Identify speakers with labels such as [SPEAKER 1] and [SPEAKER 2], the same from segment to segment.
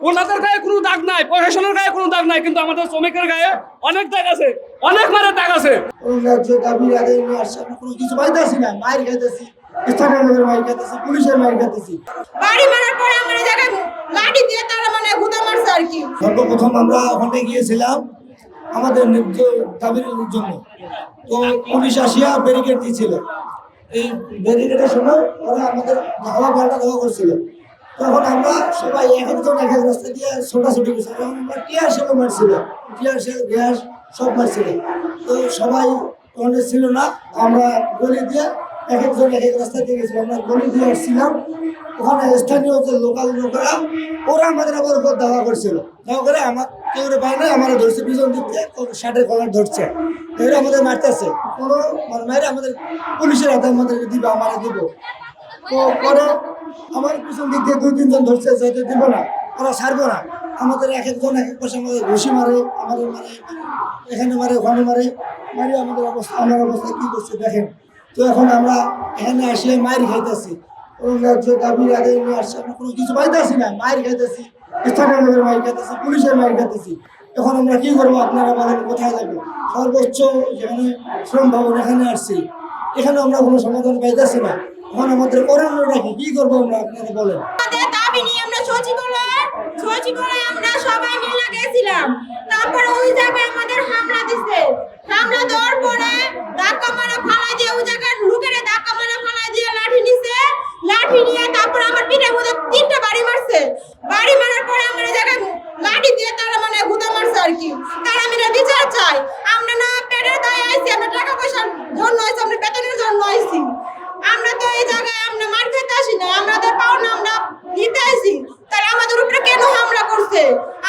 [SPEAKER 1] ওনাদের গায়ে কোনো দাগ নাই, প্রশাসনের গায়ে কোনো দাগ নাই, কিন্তু আমাদের শ্রমিকের গায়ে অনেক দাগ আছে, অনেক মারে দাগ আছে।
[SPEAKER 2] যে দাবি আদায় নিয়ে আসছে আমরা কোনো কিছু পাইতেছি না, মায়ের খাইতেছি, স্থানীয় লোকের মায়ের খাইতেছি, পুলিশের মায়ের খাইতেছি।
[SPEAKER 3] বাড়ি মারার পরে আমার এই জায়গায় লাঠি দিয়ে তারা মানে গুঁতা মারছে আর কি।
[SPEAKER 2] সর্বপ্রথম আমরা ওখানে গিয়েছিলাম আমাদের ন্যায্য দাবির জন্য, তো পুলিশ আসিয়া ব্যারিকেড দিয়েছিল। এই ব্যারিকেডের সময় ওরা আমাদের ধাওয়া পাল্টা ধাওয়া করছিল। তখন আমরা সবাই এক একজন এক এক রাস্তা দিয়ে ছোটাছুটি করছি। তখন আমরা টিয়ার সেলও মারছিল, টিয়ার সেল গ্যাস সব মারছিল। তো সবাই ওখানে ছিল না, আমরা গলি দিয়ে এক একজন এক এক রাস্তা দিয়ে গেছিলাম। আমরা গলি দিয়ে আসছিলাম, ওখানে স্থানীয় যে লোকাল লোকেরা ওরা আমাদের আবার উপর দাওয়া করছিল। দাওয়া করে আমার কেউ পায় না, আমরা ধরছে পিছন দিক থেকে শার্টের কলার ধরছে, এরা আমাদের মারতেছে। কোনো মারে আমাদের পুলিশের হাতে আমাদেরকে দিবে, আমারা দিব। তো পরে আমার পিছন দিক দিয়ে দুই তিনজন ধরছে, যেতে দিব না, ওরা ছাড়বো না। আমাদের এক একজন এক এক পাশে আমাদের ঘুষি মারে, আমাদের মারে, এখানে মারে ওখানে মারে, মারি আমাদের অবস্থা, আমার অবস্থা কী করছে দেখেন। তো এখন আমরা এখানে আসলে মায়ের খাইতেছি, যে দাবি আদায় নিয়ে আসছে আমরা কোনো কিছু পাইতেছি না, মায়ের খাইতেছি, স্থানীয় লোকের মায়ের খাইতেছি, পুলিশের মায়ের খাইতেছি। এখন আমরা কি করবো, আপনারা বলেন কোথায় যাবো? সর্বোচ্চ যেখানে শ্রম ভবন এখানে আসছি, এখানে আমরা কোনো সমাধান পাইতেছি না। এখন আমাদের করণীয়টা কি করবো আমরা, আপনারা বলেন।
[SPEAKER 3] আমাদের দাবি নিয়ে আমরা সচিবালয়ে আমরা সবাই মিলে গেছিলাম। তারপরে ওই জায়গায় আমাদের হামলা দিছে, হামলা দেওয়ার পরে ধাক্কা মারা ফালাই দিয়ে ওই জায়গার লোকেরা ধাক্কা মারা ফালাই দিয়ে লাঠি নিছে, লাঠি নিয়ে তারপর আমার পিঠের মধ্যে 3টা বাড়ি মারছে। বাড়ি মারার পরে আমার এই জায়গায় লাঠি দিয়ে তারা মানে গুঁতা মারছে আর কি। তারা আমরা বিচার চাই, আমরা না পেটের দায়ে আইছি, আমরা টাকা পয়সার জন্য আইছি, আমরা বেতনের জন্য আইছি। আমরা তো এই জায়গায় আমরা মার খেতে আসি না, আমাদের পাওনা আমরা নিতে আইছি। তারা আমাদের উপরে কেন হামলা করছে?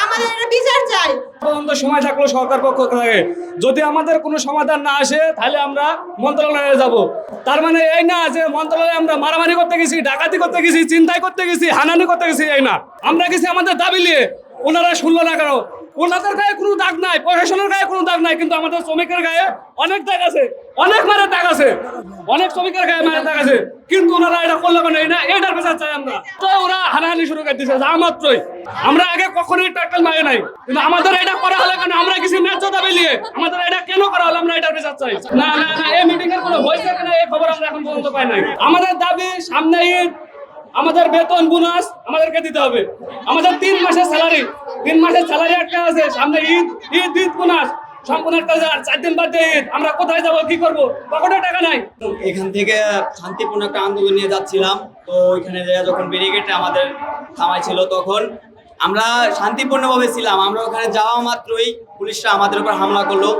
[SPEAKER 3] আমাদের এটা বিচার চাই।
[SPEAKER 1] পর্যন্ত সময় থাকলো সরকার পক্ষ থেকে, যদি আমাদের কোনো সমাধান না আসে তাহলে আমরা মন্ত্রণালয়ে যাব। তার মানে এই না যে মন্ত্রণালয়ে আমরা মারামারি করতে গেছি, ডাকাতি করতে গেছি, চিন্তাই করতে গেছি, হানানি করতে গেছি, এই না। আমরা গেছি আমাদের দাবি নিয়ে, ওনারা শুনলো না কেন? ওনাদের গায়ে কোনো দাগ নাই, প্রশাসনের গায়ে কোনো দাগ নাই, কিন্তু আমাদের শ্রমিকের গায়ে অনেক দাগ আছে, অনেক মারে দাগ আছে, অনেক শ্রমিকের গায়ে মারে দাগ আছে, কিন্তু ওনারা এটা করলো কেন? এই না, এটার বিচার চাই আমরা। তো ওরা হানাহানি শুরু করে দিচ্ছে যা মাত্রই। আমরা আগে কখনোই টাক্কেল মারি নাই, কিন্তু আমাদের এটা করা হলো কেন? আমরা কিছু ন্যায্য দাবি নিয়ে আমাদের এটা কেন করা হলো? আমরা এটার বিচার চাই। না না না, এই মিটিং এর কোনো হয়েছে কিনা এই খবর আমরা এখন পর্যন্ত পাই নাই। আমাদের দাবি সামনে ঈদ, আমাদের বেতন বোনাস আমাদেরকে দিতে হবে। আমাদের 3 মাসের স্যালারি, 3 মাসের স্যালারি একটা আছে, সামনে ঈদ বোনাস সম্পূর্ণ একটা 4 দিন বাদ দিয়ে ঈদ। আমরা কোথায় যাবো, কি করবো? পকেটে টাকা নাই।
[SPEAKER 4] এখান থেকে শান্তিপূর্ণ একটা আন্দোলন নিয়ে যাচ্ছিলাম, তো ওইখানে যখন ব্যারিকেডে আমাদের থামাইছিল তখন আমরা শান্তিপূর্ণভাবে ছিলাম। আমরা ওখানে যাওয়া মাত্রই পুলিশরা আমাদের উপর হামলা করলো।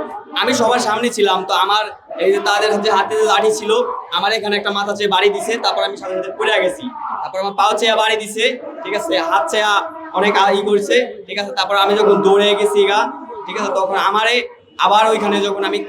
[SPEAKER 4] আমি সবার সামনে ছিলাম, তো আমার এই যে তাদের হাতে লাঠি ছিল, আমার এখানে একটা মাথা চেয়ে বাড়ি দিছে, তারপর আমি সাথে সাথে পড়ে গেছি। তারপর আমার পাও চেয়ে বাড়ি দিছে, ঠিক আছে, হাত চেয়ে অনেক করছে, ঠিক আছে। তারপর আমি যখন দৌড়ে গেছি ঠিক আছে, তখন আমারে আবার ওইখানে যখন আমি